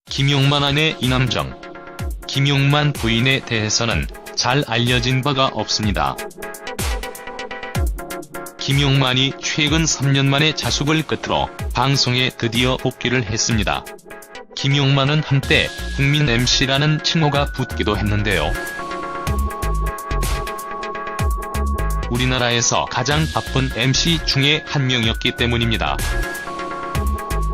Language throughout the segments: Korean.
김용만 아내 이남정. 김용만 부인에 대해서는 잘 알려진 바가 없습니다. 김용만이 최근 3년 만에 자숙을 끝으로 방송에 드디어 복귀를 했습니다. 김용만은 한때 국민 MC라는 칭호가 붙기도 했는데요. 우리나라에서 가장 바쁜 MC 중에 한 명이었기 때문입니다.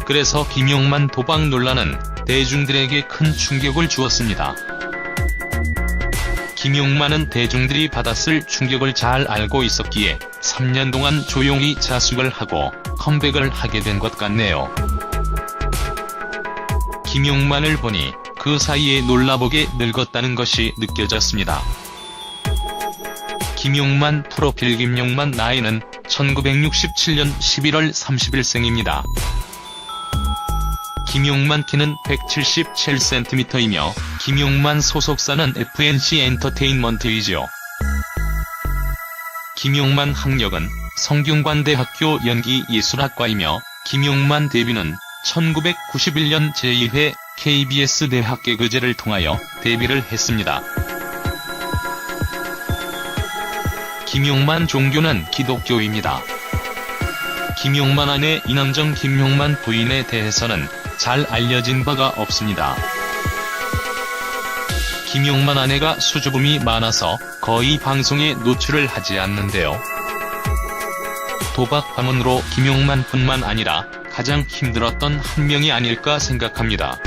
그래서 김용만 도박 논란은 대중들에게 큰 충격을 주었습니다. 김용만은 대중들이 받았을 충격을 잘 알고 있었기에 3년 동안 조용히 자숙을 하고 컴백을 하게 된 것 같네요. 김용만을 보니 그 사이에 놀라보게 늙었다는 것이 느껴졌습니다. 김용만 프로필. 김용만 나이는 1967년 11월 30일생입니다. 김용만 키는 177cm이며 김용만 소속사는 FNC 엔터테인먼트이죠. 김용만 학력은 성균관대학교 연기예술학과이며 김용만 데뷔는 1991년 제2회 KBS 대학 개그제를 통하여 데뷔를 했습니다. 김용만 종교는 기독교입니다. 김용만 아내 이남정. 김용만 부인에 대해서는 잘 알려진 바가 없습니다. 김용만 아내가 수줍음이 많아서 거의 방송에 노출을 하지 않는데요. 도박 파문으로 김용만뿐만 아니라 가장 힘들었던 한 명이 아닐까 생각합니다.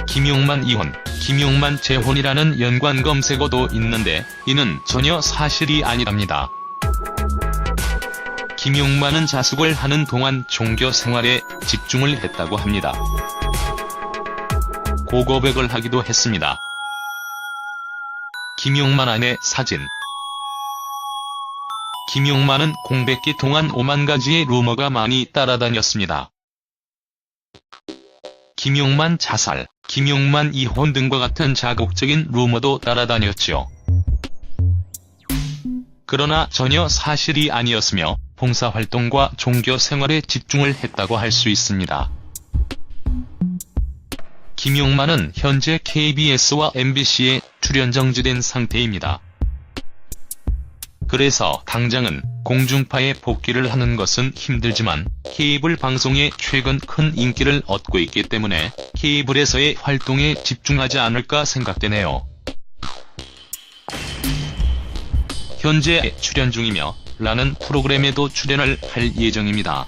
김용만 이혼, 김용만 재혼이라는 연관 검색어도 있는데 이는 전혀 사실이 아니랍니다. 김용만은 자숙을 하는 동안 종교 생활에 집중을 했다고 합니다. 고고백을 하기도 했습니다. 김용만 아내 사진. 김용만은 공백기 동안 5만 가지의 루머가 많이 따라다녔습니다. 김용만 자살, 김용만 이혼 등과 같은 자극적인 루머도 따라다녔죠. 그러나 전혀 사실이 아니었으며 봉사활동과 종교 생활에 집중을 했다고 할 수 있습니다. 김용만은 현재 KBS와 MBC에 출연 정지된 상태입니다. 그래서 당장은 공중파에 복귀를 하는 것은 힘들지만 케이블 방송에 최근 큰 인기를 얻고 있기 때문에 케이블에서의 활동에 집중하지 않을까 생각되네요. 현재 출연 중이며 라는 프로그램에도 출연을 할 예정입니다.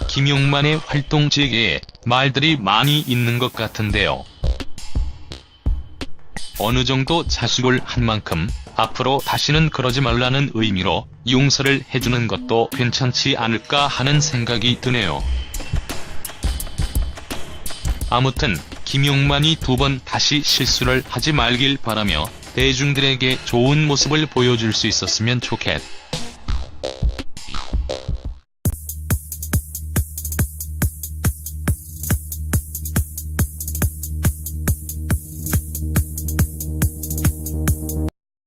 김용만의 활동 재개에 말들이 많이 있는 것 같은데요. 어느 정도 자숙을 한 만큼 앞으로 다시는 그러지 말라는 의미로 용서를 해주는 것도 괜찮지 않을까 하는 생각이 드네요. 아무튼 김용만이 두 번 다시 실수를 하지 말길 바라며 대중들에게 좋은 모습을 보여줄 수 있었으면 좋겠.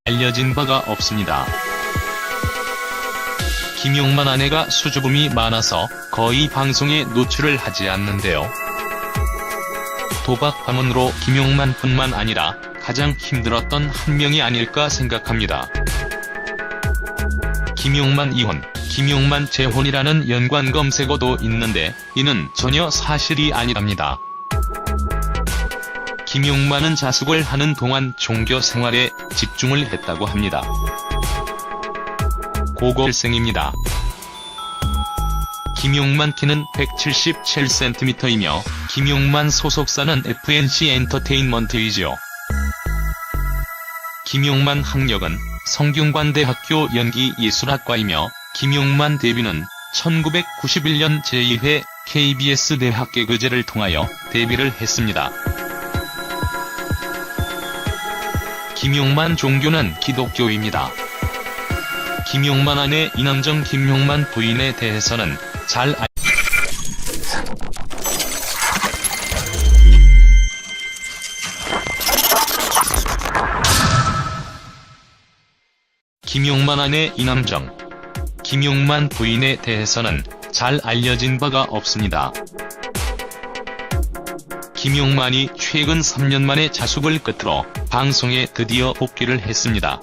알려진 바가 없습니다. 김용만 아내가 수줍음이 많아서 거의 방송에 노출을 하지 않는데요. 도박 파문으로 김용만뿐만 아니라 가장 힘들었던 한 명이 아닐까 생각합니다. 김용만 이혼, 김용만 재혼이라는 연관 검색어도 있는데 이는 전혀 사실이 아니랍니다. 김용만은 자숙을 하는 동안 종교 생활에 집중을 했다고 합니다. 고고생입니다. 김용만 키는 177cm이며 김용만 소속사는 FNC 엔터테인먼트이죠. 김용만 학력은 성균관대학교 연기예술학과이며 김용만 데뷔는 1991년 제2회 KBS 대학 개그제를 통하여 데뷔를 했습니다. 김용만 종교는 기독교입니다. 김용만 아내 이남정. 김용만 부인에 대해서는 잘 김용만 아내 이남정. 김용만 부인에 대해서는 잘 알려진 바가 없습니다. 김용만이 최근 3년 만에 자숙을 끝으로 방송에 드디어 복귀를 했습니다.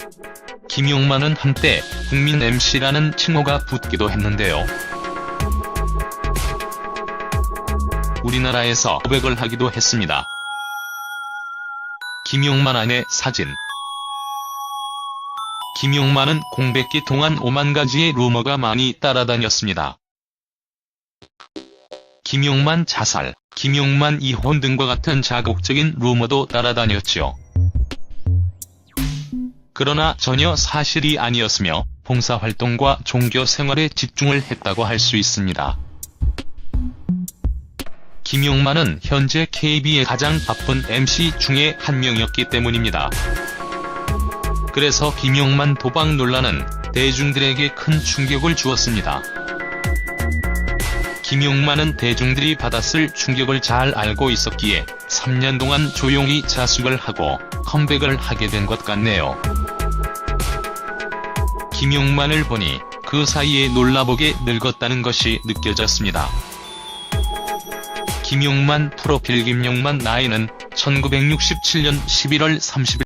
김용만은 한때 국민 MC라는 칭호가 붙기도 했는데요. 우리나라에서 고백을 하기도 했습니다. 김용만 아내 사진. 김용만은 공백기 동안 5만 가지의 루머가 많이 따라다녔습니다. 김용만 자살, 김용만 이혼 등과 같은 자극적인 루머도 따라다녔죠. 그러나 전혀 사실이 아니었으며 봉사활동과 종교 생활에 집중을 했다고 할 수 있습니다. 김용만은 현재 KB의 가장 바쁜 MC 중에 한 명이었기 때문입니다. 그래서 김용만 도박 논란은 대중들에게 큰 충격을 주었습니다. 김용만은 대중들이 받았을 충격을 잘 알고 있었기에 3년 동안 조용히 자숙을 하고 컴백을 하게 된 것 같네요. 김용만을 보니 그 사이에 놀라보게 늙었다는 것이 느껴졌습니다. 김용만 프로필. 김용만 나이는 1967년 11월 30일